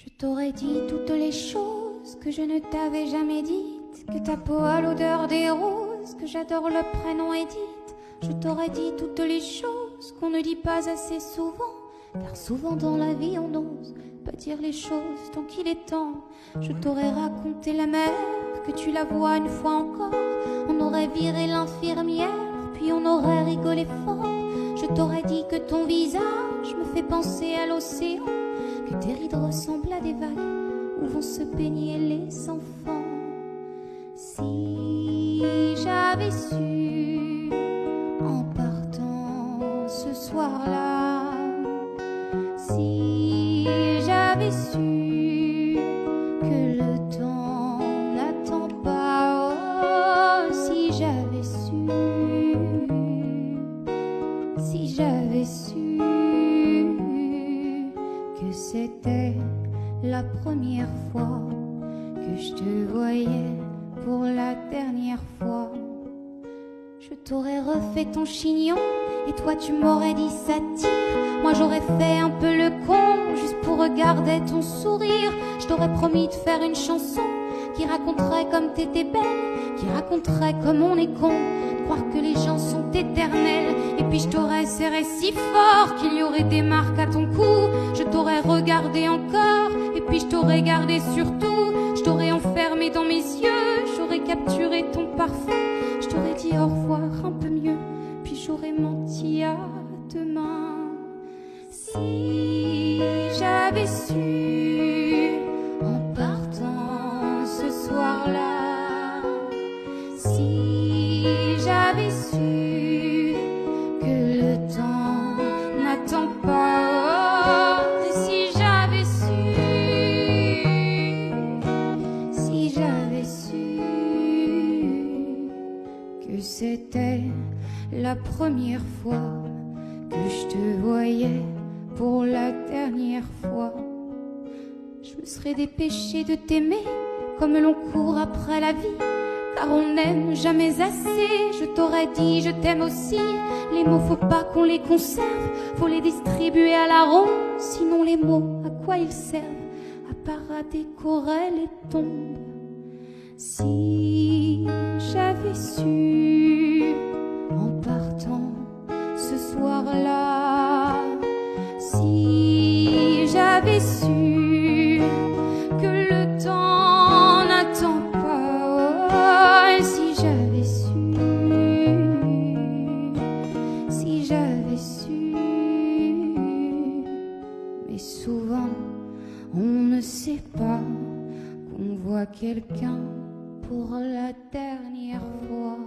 Je t'aurais dit toutes les choses que je ne t'avais jamais dites, que ta peau a l'odeur des roses, que j'adore le prénom Edith. Je t'aurais dit toutes les choses qu'on ne dit pas assez souvent, car souvent dans la vie on n'ose pas dire les choses tant qu'il est temps. Je t'aurais raconté la mer, que tu la vois une fois encore. On aurait viré l'infirmière, puis on aurait rigolé fort. Je t'aurais dit que ton visage me fait penser à l'océan, que tes rides ressemblent à des vagues où vont se baigner les enfants. Si j'avais su en partant ce soir-là, si j'avais su que le temps n'attend pas, oh, si j'avais su, si j'avais su que c'était la première fois que je te voyais pour la dernière fois. Je t'aurais refait ton chignon et toi tu m'aurais dit ça tire. Moi j'aurais fait un peu le con juste pour regarder ton sourire. Je t'aurais promis de faire une chanson qui raconterait comme t'étais belle, qui raconterait comme on est con, de croire que les gens sont éternels. Et puis je t'aurais serré si fort qu'il y aurait des marques à ton cou. Je t'aurais regardé encore et puis je t'aurais gardé surtout. Je t'aurais enfermé dans mes yeux, j'aurais capturé ton parfum. Je t'aurais dit au revoir un peu mieux, puis j'aurais menti à demain. Si j'avais su en partant ce soir-là, si j'avais su que le temps n'attend pas, oh, si j'avais su, si j'avais su que c'était la première fois que je te voyais pour la dernière fois, je me serais dépêchée de t'aimer comme l'on court après la vie, car on n'aime jamais assez. Je t'aurais dit je t'aime aussi. Les mots faut pas qu'on les conserve, faut les distribuer à la ronde. Sinon les mots à quoi ils servent, à part à décorer les tombes. Si j'avais su en partant ce soir-là, si j'avais su que le temps n'attend pas, oh, si j'avais su, si j'avais su. Mais souvent on ne sait pas qu'on voit quelqu'un pour la dernière fois.